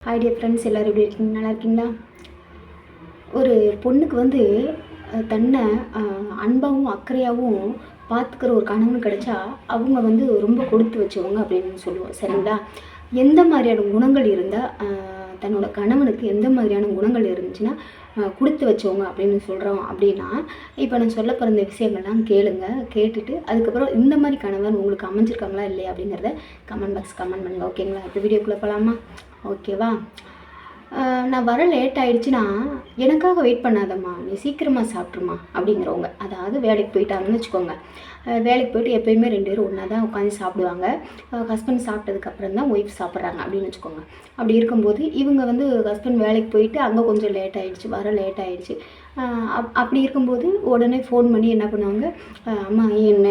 Hi dear friends, எல்லோரும் எப்படி இருக்கீங்க? நல்லா இருக்கீங்களா? ஒரு பொண்ணுக்கு வந்து தன்னை அன்பாகவும் அக்கறையாகவும் பார்த்துக்கிற ஒரு கணவன் கிடைச்சா அவங்க வந்து ரொம்ப கொடுத்து வச்சவங்க அப்படின்னு சொல்லுவோம். சரிங்களா? எந்த மாதிரியான குணங்கள் இருந்தால் தன்னோட கணவனுக்கு எந்த மாதிரியான குணங்கள் இருந்துச்சுன்னா கொடுத்து வச்சவங்க அப்படின்னு சொல்கிறோம் அப்படின்னா, இப்போ நான் சொல்ல போகிற இந்த விஷயங்கள்லாம் கேளுங்க. கேட்டுட்டு அதுக்கப்புறம் இந்த மாதிரி கணவன் உங்களுக்கு அமைஞ்சிருக்காங்களா இல்லையா அப்படிங்கிறத கமெண்ட் பாக்ஸ் கமெண்ட் பண்ணுங்கள். ஓகேங்களா? இப்போ வீடியோக்குள்ளே போகலாமா? ஓகேவா? நான் வர லேட் ஆகிடுச்சின்னா எனக்காக வெயிட் பண்ணாதம்மா, நீ சீக்கிரமாக சாப்பிட்ருமா அப்படிங்கிறவங்க. அதாவது வேலைக்கு போயிட்டாங்கன்னு வச்சுக்கோங்க. வேலைக்கு போய்ட்டு எப்போயுமே 2 பேரும் ஒன்றா தான் உட்காந்து சாப்பிடுவாங்க. ஹஸ்பண்ட் சாப்பிட்டதுக்கப்புறம் தான் ஒய்ஃப் சாப்பிட்றாங்க அப்படின்னு வச்சுக்கோங்க. அப்படி இருக்கும்போது இவங்க வந்து ஹஸ்பண்ட் வேலைக்கு போயிட்டு அங்கே கொஞ்சம் லேட் ஆகிடுச்சு, வர லேட் ஆகிடுச்சு. அப்படி இருக்கும்போது உடனே ஃபோன் பண்ணி என்ன பண்ணுவாங்க, அம்மா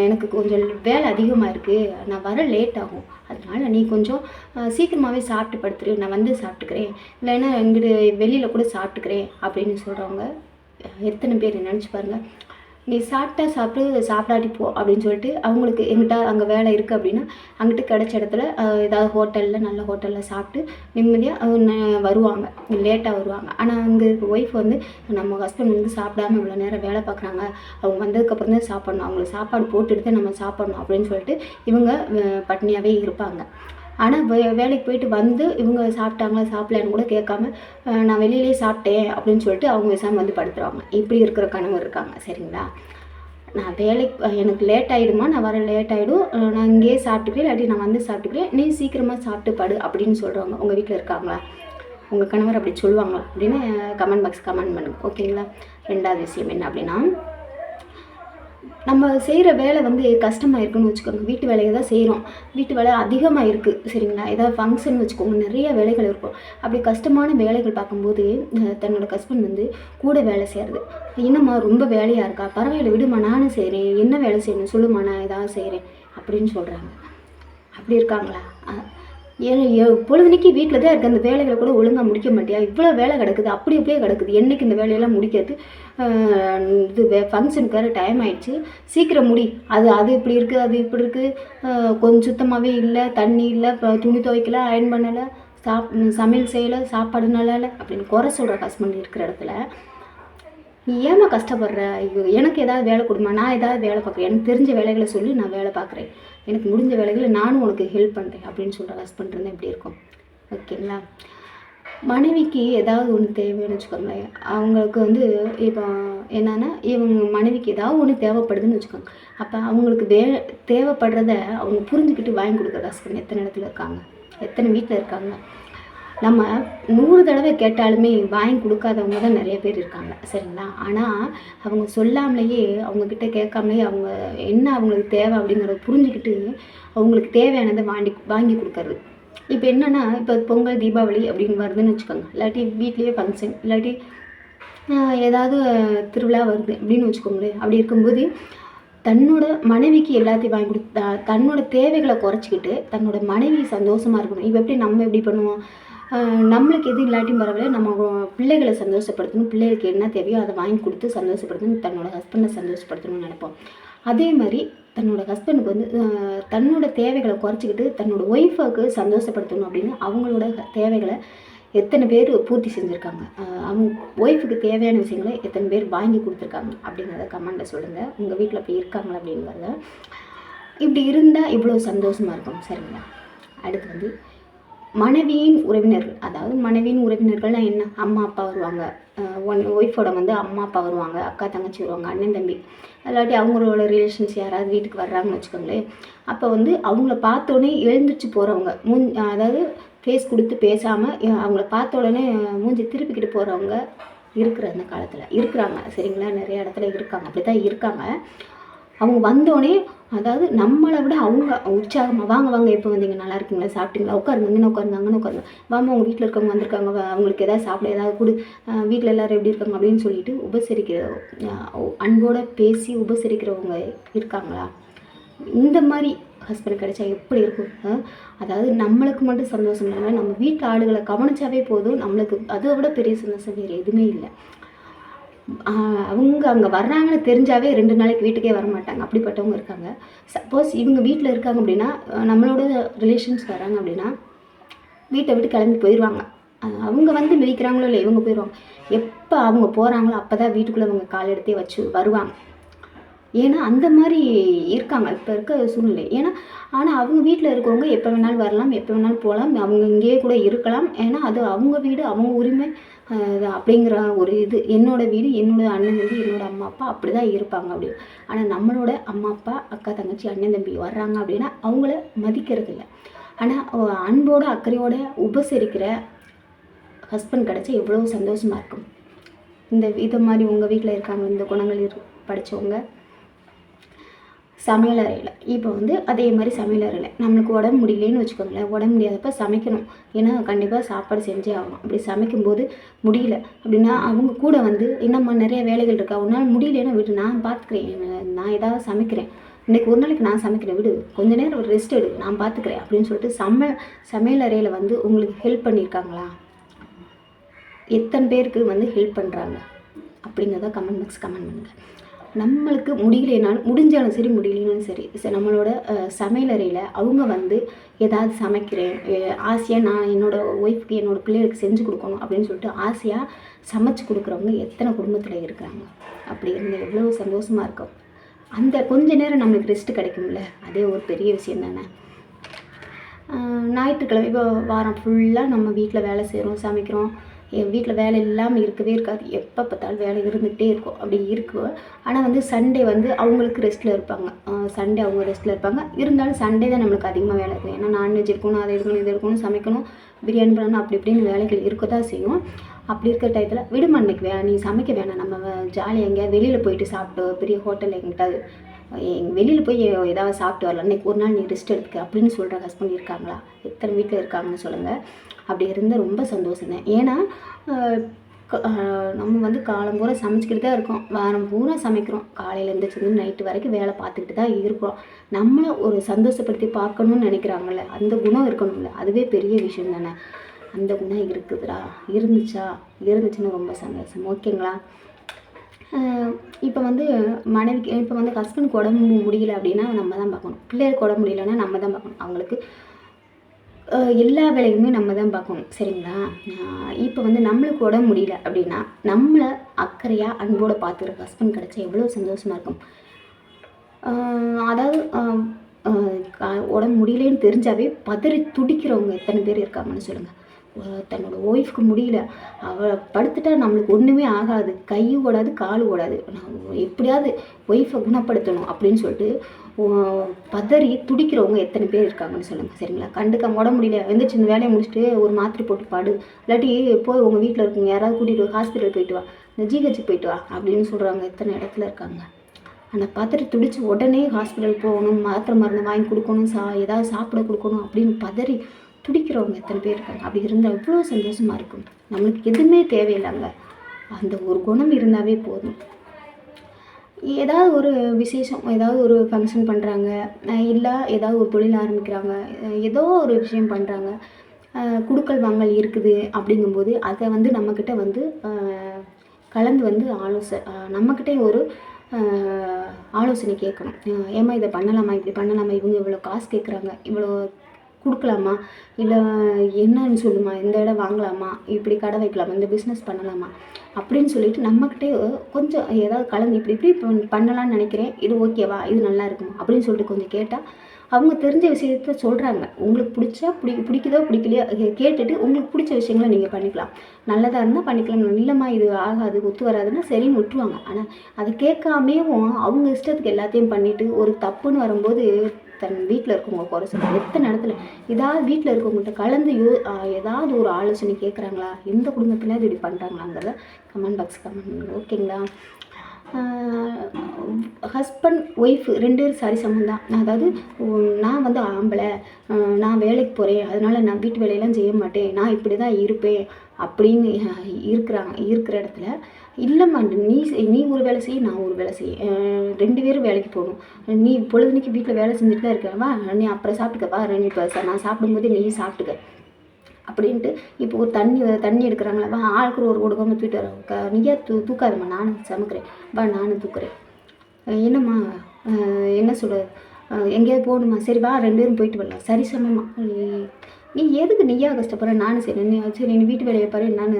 எனக்கு கொஞ்சம் வேலை அதிகமாக இருக்குது, நான் வர லேட் ஆகும், அதனால் நீ கொஞ்சம் சீக்கிரமாகவே சாப்பிட்டு படுத்துரு, நான் வந்து சாப்பிட்டுக்கிறேன், இல்லைன்னா இங்கிட்டு வெளியில் கூட சாப்பிட்டுக்கிறேன் அப்படின்னு சொல்கிறவங்க எத்தனை பேர் நினச்சி பாருங்கள். நீ சாப்பிட்டா சாப்பிட்டு, சாப்பிடாட்டி போ அப்படின்னு சொல்லிட்டு அவங்களுக்கு எங்கிட்ட அங்கே வேலை இருக்குது அப்படின்னா அங்கிட்டு கிடச்ச இடத்துல ஏதாவது ஹோட்டலில் நல்ல ஹோட்டலில் சாப்பிட்டு நிம்மதியாக வருவாங்க, லேட்டாக வருவாங்க. ஆனால் அங்கே இருக்க ஒய்ஃப் வந்து நம்ம ஹஸ்பண்ட் வந்து சாப்பிடாம இவ்வளோ நேரம் வேலை பார்க்குறாங்க, அவங்க வந்ததுக்கப்புறம் தான் சாப்பிட்ணும், அவங்களுக்கு சாப்பாடு போட்டுட்டு தான் நம்ம சாப்பிட்ணும் அப்படின்னு சொல்லிட்டு இவங்க பட்னியாகவே இருப்பாங்க. ஆனால் வேலைக்கு போயிட்டு வந்து இவங்க சாப்பிட்டாங்களா சாப்பிடலான்னு கூட கேட்காம நான் வெளியிலே சாப்பிட்டேன் அப்படின்னு சொல்லிட்டு அவங்க விசாமல் வந்து படுத்துருவாங்க. இப்படி இருக்கிற கணவர் இருக்காங்க. சரிங்களா? நான் வேலைக்கு எனக்கு லேட் ஆகிடுமா, நான் வர லேட் ஆகிடும், நான் இங்கேயே சாப்பிட்டுக்கிறேன், இல்லாட்டி நான் வந்து சாப்பிட்டுக்கிறேன், நீ சீக்கிரமாக சாப்பிட்டு படு அப்படின்னு சொல்கிறவங்க உங்கள் வீட்டில் இருக்காங்களா? உங்கள் கணவர் அப்படி சொல்லுவாங்களா அப்படின்னு கமெண்ட் பாக்ஸ் கமெண்ட் பண்ணுங்கள். ஓகேங்களா? 2வது விஷயம் என்ன அப்படின்னா, நம்ம செய்கிற வேலை வந்து கஷ்டமாக இருக்குன்னு வச்சுக்கோங்க. வீட்டு வேலையை தான் செய்கிறோம், வீட்டு வேலை அதிகமாக இருக்குது. சரிங்களா? ஏதாவது ஃபங்க்ஷன் வச்சுக்கோங்க, நிறைய வேலைகள் இருக்கும். அப்படி கஷ்டமான வேலைகள் பார்க்கும்போது தன்னோட ஹஸ்பண்ட் வந்து கூட வேலை செய்கிறது, என்னம்மா ரொம்ப வேலையாக இருக்கா, பரவாயில்ல விடுமா, நானும் செய்கிறேன், என்ன வேலை செய்யணும் சொல்லுமா, நான் ஏதாவது செய்கிறேன் அப்படின்னு சொல்கிறாங்க. அப்படி இருக்காங்களா? பொழுதுனைக்கு வீட்டில் தான் இருக்க, அந்த வேலைகளை கூட ஒழுங்காக முடிக்க மாட்டியா, இவ்வளோ வேலை கிடக்குது, அப்படி அப்படியே கிடக்குது, என்றைக்கு இந்த வேலையெல்லாம் முடிக்கிறது, இது ஃபங்க்ஷனுக்கு வேறு டைம் ஆகிடுச்சு, சீக்கிரம் முடி, அது இப்படி இருக்குது, அது இப்படி இருக்குது, கொஞ்சம் சுத்தமாகவே இல்லை, தண்ணி இல்லை, துணி துவைக்கல, அயர்ன் பண்ணலை, சமையல் செய்யலை, சாப்பாடு நல்லா இல்லை அப்படின்னு குறை சொல்கிற ஹஸ்பண்ட் இருக்கிற இடத்துல நீ ஏமா கஷ்டப்படுற, எனக்கு ஏதாவது வேலை கொடுமா, நான் ஏதாவது வேலை பார்க்குறேன், எனக்கு தெரிஞ்ச வேலைகளை சொல்லி நான் வேலை பார்க்குறேன், எனக்கு முடிஞ்ச வேலைகளை நானும் உனக்கு ஹெல்ப் பண்ணுறேன் அப்படின்னு சொல்கிற ஹஸ்பண்ட் இருந்தால் எப்படி இருக்கும்? ஓகேங்களா? மனைவிக்கு ஏதாவது ஒன்று தேவைன்னு வச்சுக்கோங்களேன். அவங்களுக்கு வந்து இப்போ என்னென்னா இவங்க மனைவிக்கு ஏதாவது ஒன்று தேவைப்படுதுன்னு வச்சுக்கோங்க. அப்போ அவங்களுக்கு தேவைப்படுறத அவங்க புரிஞ்சுக்கிட்டு வாங்கி கொடுக்குற ஹஸ்பண்ட் எத்தனை இடத்துல இருக்காங்க, எத்தனை வீட்டில் இருக்காங்க. நம்ம 100 தடவை கேட்டாலுமே வாங்கி கொடுக்காதவங்க தான் நிறைய பேர் இருக்காங்க. சரிங்களா? ஆனால் அவங்க சொல்லாமலேயே, அவங்கக்கிட்ட கேட்காமலேயே அவங்க என்ன அவங்களுக்கு தேவை அப்படிங்கிறத புரிஞ்சுக்கிட்டு அவங்களுக்கு தேவையானதை வாங்கி கொடுக்கறது. இப்போ என்னென்னா, இப்போ பொங்கல் தீபாவளி அப்படின்னு வருதுன்னு வச்சுக்கோங்க, இல்லாட்டி வீட்லேயே ஃபங்க்ஷன், இல்லாட்டி ஏதாவது திருவிழா வருது அப்படின்னு வச்சுக்கோங்களேன். அப்படி இருக்கும்போது தன்னோட மனைவிக்கு எல்லாத்தையும் வாங்கி கொடுத்தா தன்னோட தேவைகளை குறைச்சிக்கிட்டு தன்னோட மனைவி சந்தோஷமாக இருக்கணும். இப்போ நம்ம எப்படி பண்ணுவோம், நம்மளுக்கு எது இல்லாட்டியும் பரவாயில்ல, நம்ம பிள்ளைகளை சந்தோஷப்படுத்தணும், பிள்ளைகளுக்கு என்ன தேவையோ அதை வாங்கி கொடுத்து சந்தோஷப்படுத்தணும், தன்னோட ஹஸ்பண்டை சந்தோஷப்படுத்தணும்னு நினைப்போம். அதே மாதிரி தன்னோட ஹஸ்பண்டுக்கு வந்து தன்னோட தேவைகளை குறைச்சிக்கிட்டு தன்னோட ஒய்ஃபுக்கு சந்தோஷப்படுத்தணும் அப்படின்னு அவங்களோட தேவைகளை எத்தனை பேர் பூர்த்தி செஞ்சுருக்காங்க, அவங்க ஒய்ஃபுக்கு தேவையான விஷயங்களை எத்தனை பேர் வாங்கி கொடுத்துருக்காங்க அப்படிங்கிறத கமெண்டில் சொல்லுங்கள். உங்கள் வீட்டில் அப்படி இருக்காங்களா அப்படிங்கிறத. இப்படி இருந்தால் இவ்வளோ சந்தோஷமாக இருக்கும். சரிங்களா? அடுத்து வந்து மனைவியின் உறவினர்கள், அதாவது மனைவியின் உறவினர்கள்னால் என்ன, அம்மா அப்பா வருவாங்க, ஒய்ஃபோட வந்து அம்மா அப்பா வருவாங்க, அக்கா தங்கச்சி வருவாங்க, அண்ணன் தம்பி, இல்லாட்டி அவங்களோட ரிலேஷன்ஸ் யாராவது வீட்டுக்கு வர்றாங்கன்னு வச்சுக்கோங்களேன். அப்போ வந்து அவங்கள பார்த்தோன்னே எழுந்திரிச்சு போகிறவங்க, அதாவது ஃபேஸ் கொடுத்து பேசாமல் அவங்கள பார்த்த உடனே மூஞ்சி திருப்பிக்கிட்டு போகிறவங்க இருக்கிற அந்த காலத்தில் இருக்கிறாங்க. சரிங்களா? நிறைய இடத்துல இருக்காங்க, அப்படி தான் இருக்காங்க. அவங்க வந்தோடனே அதாவது நம்மளை விட அவங்க உற்சாகமாக வாங்க வாங்க, எப்போ வந்தீங்க, நல்லா இருக்கீங்களா, சாப்பிட்டீங்களா, உட்காருங்க, இங்கே உட்காருங்க, அங்கே உட்காருங்க, வாமா உங்கள் வீட்டில் இருக்கவங்க வந்திருக்காங்க, அவங்களுக்கு எதாவது சாப்பிட ஏதாவது கொடு, வீட்டில் எல்லோரும் எப்படி இருக்காங்க அப்படின்னு சொல்லிட்டு உபசரிக்கிற, அன்போடு பேசி உபசரிக்கிறவங்க இருக்காங்களா? இந்த மாதிரி ஹஸ்பண்ட் கிடைச்சா எப்படி இருக்கும்? அதாவது நம்மளுக்கு மட்டும் சந்தோஷம் இல்லை, நம்ம வீட்டு ஆளுகளை கவனிச்சாவே போதும், நம்மளுக்கு அதை விட பெரிய சந்தோஷம் வேறு எதுவுமே இல்லை. அவங்க அங்கே வர்றாங்கன்னு தெரிஞ்சாவே 2 நாளைக்கு வீட்டுக்கே வரமாட்டாங்க, அப்படிப்பட்டவங்க இருக்காங்க. சப்போஸ் இவங்க வீட்டில் இருக்காங்க அப்படின்னா, நம்மளோட ரிலேஷன்ஸ் வராங்க அப்படின்னா வீட்டை விட்டு கிளம்பி போயிடுவாங்க. அவங்க வந்து மிதிக்கிறாங்களோ இல்லை, இவங்க போயிடுவாங்க. எப்போ அவங்க போகிறாங்களோ அப்போ தான் வீட்டுக்குள்ளே அவங்க கால் எடுத்தே வச்சு வருவாங்க. ஏன்னா அந்த மாதிரி இருக்காங்க இப்போ இருக்க சூழ்நிலை. ஆனால் அவங்க வீட்டில் இருக்கவங்க எப்போ வேணாலும் வரலாம், எப்போ வேணாலும் போகலாம், அவங்க இங்கேயே கூட இருக்கலாம். ஏன்னா அது அவங்க வீடு, அவங்க உரிமை அப்படிங்கிற ஒரு இது. என்னோடய வீடு, என்னோடய அண்ணன் தம்பி, என்னோடய அம்மா அப்பா அப்படி தான் இருப்பாங்க அப்படின்னு. ஆனால் நம்மளோட அம்மா அப்பா, அக்கா தங்கச்சி, அண்ணன் தம்பி வர்றாங்க அப்படின்னா அவங்கள மதிக்கிறது இல்லை. ஆனால் அன்போட அக்கறையோட உபசரிக்கிற ஹஸ்பண்ட் கிடச்சா எவ்வளோ சந்தோஷமாக இருக்கும். இதை மாதிரி உங்கள் வீட்டில் இருக்காங்க இந்த குணங்கள் படித்தவங்க. சமையலறையில் இப்போ வந்து அதே மாதிரி சமையலறையில் நம்மளுக்கு உடம்பு முடியலன்னு வச்சுக்கோங்களேன். உடம்பு முடியாதப்போ சமைக்கணும். ஏன்னா கண்டிப்பாக சாப்பாடு செஞ்சே ஆகணும். அப்படி சமைக்கும்போது முடியல அப்படின்னா அவங்க கூட வந்து என்னம்மா நிறைய வேலைகள் இருக்கா, உன்னால் முடியலன்னா விடு, நான் பார்த்துக்கிறேன், நான் ஏதாவது சமைக்கிறேன், இன்றைக்கி ஒரு நாளைக்கு நான் சமைக்கிறேன், விடு, கொஞ்ச நேரம் ஒரு ரெஸ்ட் எடு, நான் பார்த்துக்கிறேன் அப்படின்னு சொல்லிட்டு சமையலறையில் வந்து உங்களுக்கு ஹெல்ப் பண்ணியிருக்காங்களா? எத்தனை பேருக்கு வந்து ஹெல்ப் பண்ணுறாங்க அப்படிங்கிறத கமெண்ட் பண்ணுங்கள். நம்மளுக்கு முடியலைனாலும், முடிஞ்சாலும் சரி முடியலைனாலும் சரி நம்மளோட சமையலறையில் அவங்க வந்து ஏதாவது சமைக்கிறேன் ஆசையாக, நான் என்னோடய ஒய்ஃப்க்கு என்னோடய பிள்ளைகளுக்கு செஞ்சு கொடுக்கணும் அப்படின்னு சொல்லிட்டு ஆசையாக சமைச்சு கொடுக்குறவங்க எத்தனை குடும்பத்தில் இருக்கிறாங்க. அப்படி இருந்து எவ்வளோ சந்தோஷமாக இருக்கும். அந்த கொஞ்ச நேரம் நம்மளுக்கு ரெஸ்ட்டு கிடைக்கும்ல, அதே ஒரு பெரிய விஷயம் தானே. ஞாயிற்றுக்கிழமை இப்போ வாரம் ஃபுல்லாக நம்ம வீட்டில் வேலை செய்கிறோம், சமைக்கிறோம். என் வீட்டில் வேலை இல்லாமல் இருக்கவே இருக்காது. எப்போ பார்த்தாலும் வேலை இருந்துகிட்டே இருக்கும். அப்படி இருக்கும். ஆனால் வந்து சண்டே வந்து அவங்களுக்கு ரெஸ்ட்டில் இருப்பாங்க. சண்டே அவங்க ரெஸ்ட்டில் இருப்பாங்க. இருந்தாலும் சண்டே தான் நம்மளுக்கு அதிகமாக வேலை இருக்கும். ஏன்னா நான்வெஜ் எடுக்கணும், அதை எடுக்கணும், இதை எடுக்கணும், சமைக்கணும், பிரியாணி பண்ணணும், அப்படி இப்படின்னு வேலைகள் இருக்க தான் செய்யும். அப்படி இருக்கிற டயத்தில் விடுமா இன்னைக்கு நீ சமைக்க வேணாம், நம்ம ஜாலியாக எங்கேயா வெளியில் போயிட்டு சாப்பிட்டு பெரிய ஹோட்டலில் எங்கிட்டாவது வெளியில் போய் ஏதாவது சாப்பிட்டு வரலாம், இன்றைக்கி ஒரு நாள் நீ ரெஸ்ட் எடுத்துக்க அப்படின்னு சொல்கிற ஹஸ்பண்ட் இருக்காங்களா? எத்தனை வீட்டில் இருக்காங்கன்னு சொல்லுங்கள். அப்படி இருந்தால் ரொம்ப சந்தோஷம் தான். ஏன்னா நம்ம வந்து காலம் பூரா சமைச்சிக்கிட்டு தான் இருக்கோம், வாரம் பூரா சமைக்கிறோம், காலையில் எழுந்திரிச்சிருந்து நைட்டு வரைக்கும் வேலை பார்த்துக்கிட்டு தான் இருக்கோம். நம்மளை ஒரு சந்தோஷப்படுத்தி பார்க்கணுன்னு நினைக்கிறாங்கல்ல, அந்த குணம் இருக்கணும்ல, அதுவே பெரிய விஷயம் தானே. அந்த குணம் இருந்துச்சுன்னா ரொம்ப சந்தோஷம். ஓகேங்களா? இப்போ வந்து மனைவிக்கு, இப்போ வந்து ஹஸ்பண்டுக்கு உடம்பு முடியல அப்படின்னா நம்ம தான் பார்க்கணும். பிள்ளைகளுக்கு உடம்பு முடியலைன்னா நம்ம தான் பார்க்கணும். அவங்களுக்கு எல்லா வேலையுமே நம்ம தான் பார்க்கணும். சரிங்களா? இப்போ வந்து நம்மளுக்கு உடம்பு முடியல அப்படின்னா நம்மளை அக்கறையாக அன்போடு பார்த்துக்கிற ஹஸ்பண்ட் கிடச்சா எவ்வளோ சந்தோஷமாக இருக்கும். அதாவது உடம்பு முடியலன்னு தெரிஞ்சாவே பதறி துடிக்கிறவங்க எத்தனை பேர் இருக்காங்கன்னு சொல்லுங்கள். தன்னோட ஒய்ஃப்க்கு முடியல, அவளை படுத்துட்டா நம்மளுக்கு ஒன்றுமே ஆகாது, கையும் ஓடாது, காலும் ஓடாது, எப்படியாவது ஒய்ஃபை குணப்படுத்தணும் அப்படின்னு சொல்லிட்டு பதறி துடிக்கிறவங்க எத்தனை பேர் இருக்காங்கன்னு சொல்லுங்கள். சரிங்களா? கண்டுக்காம உடம்பு முடியல, எந்திரிச்சு இந்த வேலையை முடிச்சுட்டு ஒரு மாத்திரை போட்டு பாடு, இல்லாட்டி போய் உங்கள் வீட்டில் இருக்குங்க யாராவது கூட்டிகிட்டு ஹாஸ்பிட்டல் போயிட்டு வா, இந்த ஜிஹெச்சுக்கு போயிட்டு வா அப்படின்னு சொல்கிறாங்க எத்தனை இடத்துல இருக்காங்க. ஆனால் பதறி துடிச்சு உடனே ஹாஸ்பிட்டல் போகணும், மாத்திரை மருந்து வாங்கி கொடுக்கணும், ஏதாவது சாப்பிட கொடுக்கணும் அப்படின்னு பதறி துடிக்கிறவங்க எத்தனை பேர் இருக்காங்க. அப்படி இருந்தால் எவ்வளோ சந்தோஷமாக இருக்கும். நம்மளுக்கு எதுவுமே தேவையில்லைங்க, அந்த ஒரு குணம் இருந்தாவே போதும். ஏதாவது ஒரு விசேஷம், ஏதாவது ஒரு ஃபங்க்ஷன் பண்ணுறாங்க, இல்லை ஏதாவது ஒரு தொழில் ஆரம்பிக்கிறாங்க, ஏதோ ஒரு விஷயம் பண்ணுறாங்க, குடுக்கல் வாங்கல் இருக்குது அப்படிங்கும்போது அதை வந்து நம்மக்கிட்ட வந்து கலந்து வந்து நம்மக்கிட்டே ஒரு ஆலோசனை கேட்கணும். ஏமா இதை பண்ணலாமா, இப்படி பண்ணலாமா, இவங்க இவ்வளோ காசு கேட்குறாங்க, இவ்வளோ கொடுக்கலாமா, இல்லை என்னன்னு சொல்லுமா, இந்த இடம் வாங்கலாமா, இப்படி கடை வைக்கலாமா, இந்த பிஸ்னஸ் பண்ணலாமா அப்படின்னு சொல்லிட்டு நம்மக்கிட்டே கொஞ்சம் ஏதாவது கலந்து இப்படி பண்ணலான்னு நினைக்கிறேன், இது ஓகேவா, இது நல்லா இருக்குமா அப்படின்னு சொல்லிட்டு கொஞ்சம் கேட்டால் அவங்க தெரிஞ்ச விஷயத்த சொல்கிறாங்க. உங்களுக்கு பிடிச்சா பிடிக்குதோ பிடிக்கலையோ கேட்டுட்டு உங்களுக்கு பிடிச்ச விஷயங்களை நீங்கள் பண்ணிக்கலாம். நல்லதாக இருந்தால் பண்ணிக்கலாம், இல்லைம்மா இது ஆகாது ஒத்து வராதுன்னா சரின்னு விட்டுருவாங்க. ஆனால் அதை கேட்காமேவும் அவங்க இஷ்டத்துக்கு எல்லாத்தையும் பண்ணிவிட்டு ஒரு தப்புன்னு வரும்போது தன் வீட்டில் இருக்கவங்க குறை சொல்லுவாங்க. எத்தனை இடத்துல ஏதாவது வீட்டில் இருக்கவங்கள்ட்ட கலந்து ஏதாவது ஒரு ஆலோசனை கேட்குறாங்களா, எந்த குடும்பத்தில் இப்படி பண்ணுறாங்களாங்கிறத கமெண்ட் பாக்ஸ் கமெண்ட் பண்ணுங்க. ஓகேங்களா? ஹஸ்பண்ட் ஒய்ஃப் 2 பேரும் சரிசமம் தான். அதாவது நான் வந்து ஆம்பளை, நான் வேலைக்கு போகிறேன், அதனால் நான் வீட்டு வேலையெல்லாம் செய்ய மாட்டேன், நான் இப்படி தான் இருப்பேன் அப்படின்னு இருக்கிற இடத்துல இல்லைம்மா, நீ ஒரு வேலை செய்ய, நான் ஒரு வேலை செய்ய, 2 பேரும் வேலைக்கு போகணும், நீ பொழுதுனைக்கு வீட்டில் வேலை செஞ்சுட்டு தான் இருக்கவா, நீ அப்புறம் சாப்பிட்டுக்கப்பா, நீ இப்போ நான் சாப்பிடும்போது நீ சாப்பிட்டுக்க அப்படின்ட்டு. இப்போ ஒரு தண்ணி எடுக்கிறாங்களா, ஆளுக்கு ஒரு கொடுக்காம தூக்கிட்டு வர, நீயா தூக்காதம்மா, நானும் சமைக்கிறேன், நானும் தூக்குறேன், என்னம்மா என்ன சொல்கிறது, எங்கேயாவது போகணுமா, சரி வா 2 பேரும் போயிட்டு வரலாம், சரி சமமா நீ எதுக்கு நீயா கஷ்டப்படுற, நானும் சரி சரி நீ வீட்டு வேலையை பாரு, நான்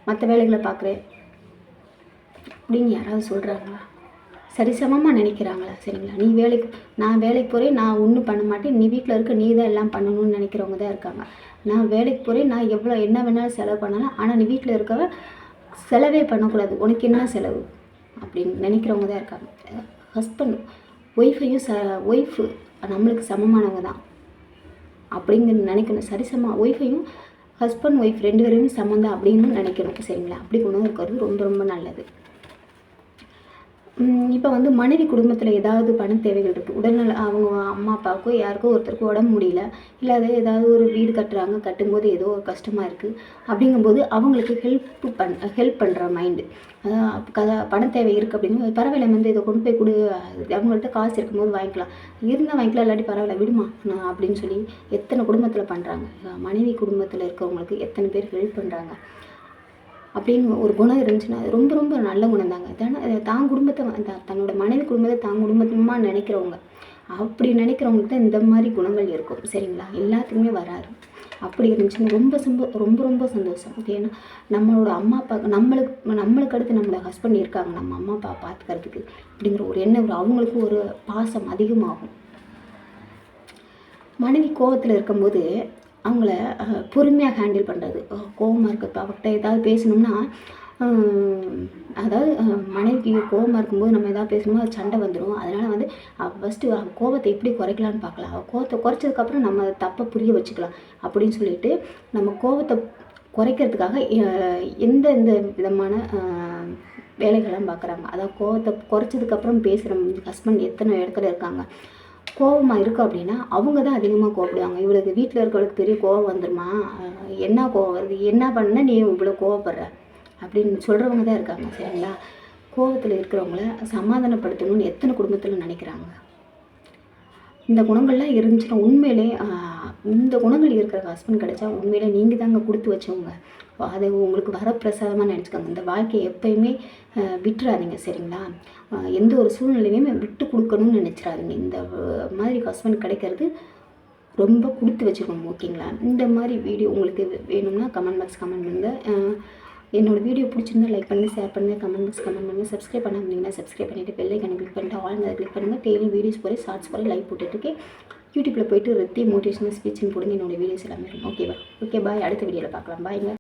மற்ற வேலைகளை பார்க்குறேன் அப்படின்னு யாராவது சொல்கிறாங்களா? சரிசமமாக நினைக்கிறாங்களா? சரிங்களா, நீ வேலைக்கு நான் வேலைக்கு போகிறேன், நான் ஒன்றும் பண்ண மாட்டேன், நீ வீட்டில் இருக்க நீ தான் எல்லாம் பண்ணணும்னு நினைக்கிறவங்க தான் இருக்காங்க. நான் வேலைக்கு போகிறேன், நான் எவ்வளோ என்ன வேணாலும் செலவு பண்ணலாம், ஆனால் நீ வீட்டில் இருக்கவ செலவே பண்ணக்கூடாது, உனக்கு என்ன செலவு அப்படின்னு நினைக்கிறவங்க தான் இருக்காங்க. ஹஸ்பண்ட் ஒய்ஃபையும் ஒய்ஃபு நம்மளுக்கு சமமானவங்க தான் அப்படிங்கிறது நினைக்கணும். சரிசமமாக ஒய்ஃபையும் ஹஸ்பண்ட் ஒய்ஃப் 2 பேருமே சமந்தான் அப்படின்னு நினைக்கணும். சரிங்களா, அப்படி குணம் இருக்கிறது ரொம்ப ரொம்ப நல்லது. இப்போ வந்து மனைவி குடும்பத்தில் ஏதாவது பண தேவைகள் இருக்குது, உடல்நல அவங்க அம்மா அப்பாவுக்கோ யாருக்கோ ஒருத்தருக்கு உடம்பு முடியல, இல்லை அது ஏதாவது ஒரு வீடு கட்டுறாங்க, கட்டும்போது ஏதோ ஒரு கஷ்டமாக இருக்குது அப்படிங்கும்போது அவங்களுக்கு ஹெல்ப் பண்ணுற மைண்டு, பண தேவை இருக்குது அப்படிங்கும்போது பரவாயில்ல வந்து இதை கொண்டு போய் கொடு, அவங்கள்ட்ட காசு இருக்கும்போது வாங்கிக்கலாம், இருந்தால் வாங்கிக்கலாம், இல்லாட்டி பரவாயில்ல விடுமா அப்படின்னு சொல்லி எத்தனை குடும்பத்தில் பண்ணுறாங்க. மனைவி குடும்பத்தில் இருக்கிறவங்களுக்கு எத்தனை பேர் ஹெல்ப் பண்ணுறாங்க அப்படின்னு ஒரு குணம் இருந்துச்சுன்னா அது ரொம்ப ரொம்ப நல்ல குணம் தாங்க. தான் குடும்பத்தை தன்னோட மனைவி குடும்பத்தை தான் குடும்பமாக நினைக்கிறவங்க, அப்படி நினைக்கிறவங்களுக்கு தான் இந்த மாதிரி குணங்கள் இருக்கும். சரிங்களா, எல்லாத்துக்குமே வராது. அப்படி இருந்துச்சுன்னா ரொம்ப ரொம்ப சந்தோஷம். ஏன்னா நம்மளோட அம்மா அப்பா நம்மளுக்கு அடுத்து நம்மளோட ஹஸ்பண்ட் இருக்காங்க, நம்ம அம்மா அப்பா பார்த்துக்கிறதுக்கு அப்படிங்கிற ஒரு எண்ணம் அவங்களுக்கு ஒரு பாசம் அதிகமாகும். மனைவி கோபத்தில் இருக்கும்போது அவங்கள பொறுமையாக ஹேண்டில் பண்ணுறது. கோபமாக இருக்கப்போ அவர்கிட்ட ஏதாவது பேசணும்னா, அதாவது மனைவிக்கு கோபமாக இருக்கும்போது நம்ம எதாவது பேசணுமோ அது சண்டை வந்துடும். அதனால் வந்து ஃபஸ்ட்டு கோபத்தை எப்படி குறைக்கலான்னு பார்க்கலாம். கோபத்தை குறைச்சதுக்கப்புறம் நம்ம தப்பை புரிய வச்சுக்கலாம் அப்படின்னு சொல்லிட்டு நம்ம கோபத்தை குறைக்கிறதுக்காக எந்த விதமான வேலைகள்லாம் பார்க்குறாங்க. அதாவது கோபத்தை குறைச்சதுக்கப்புறம் பேசுகிற ஹஸ்பண்ட் எத்தனை இடத்துல இருக்காங்க. கோபமாக இருக்குது அப்படின்னா அவங்க தான் அதிகமாக கோவப்படுவாங்க. இவளுக்கு வீட்டில் இருக்கிறவளுக்கு பெரிய கோபம் வந்துடுமா, என்ன கோவம் வருது, என்ன பண்ண நீ இவ்வளோ கோவப்படுற அப்படின்னு சொல்கிறவங்க தான் இருக்காங்க. சரிங்களா, கோபத்தில் இருக்கிறவங்கள சமாதானப்படுத்தணும்னு எத்தனை குடும்பத்தில் நினைக்கிறாங்க. இந்த குணங்கள்லாம் இருந்துச்சுன்னா உண்மையிலே இந்த குணங்கள் இருக்கிற ஹஸ்பண்ட் கிடைச்சா உண்மையிலே நீங்கள் தாங்க கொடுத்து வச்சவங்க. அதை உங்களுக்கு வரப்பிரசாதமாக நினச்சிக்கோங்க. இந்த வாழ்க்கையை எப்பயுமே விட்டுறாதீங்க. சரிங்களா, எந்த ஒரு சூழ்நிலையுமே விட்டு கொடுக்கணும்னு நினச்சிடாதீங்க. இந்த மாதிரி ஹஸ்பண்ட் கிடைக்கிறது ரொம்ப கொடுத்து வச்சுக்கணும். ஓகேங்களா, இந்த மாதிரி வீடியோ உங்களுக்கு வேணும்னா கமெண்ட் பாக்ஸ் கமெண்ட் பண்ணுங்கள். என்னோடய வீடியோ பிடிச்சிருந்தா லைக் பண்ணுங்கள், ஷேர் பண்ணுங்கள், கமெண்ட் பாக்ஸ் கமெண்ட் பண்ணுங்கள். சப்ஸ்கிரைப் பண்ணாமல் சப்ஸ்கிரைப் பண்ணிவிட்டு பெல் ஐக்கானை கிளிக் பண்ணிட்டு ஆல் கிளிக் பண்ணுங்கள். டெய்லி வீடியோஸ் போய் ஷார்ட்ஸ் போய் லைவ் போட்டுட்ருக்கேன். யூடியூப்பில் போயிட்டு ரித்தி மோட்டிவேஷனல் ஸ்பீச்னு போடுங்க, என்னோடய வீடியோஸ் எல்லாமே இருக்கும். ஓகேவா, ஓகே பாய். அடுத்த வீடியோவில் பார்க்கலாம். பாய்ங்க.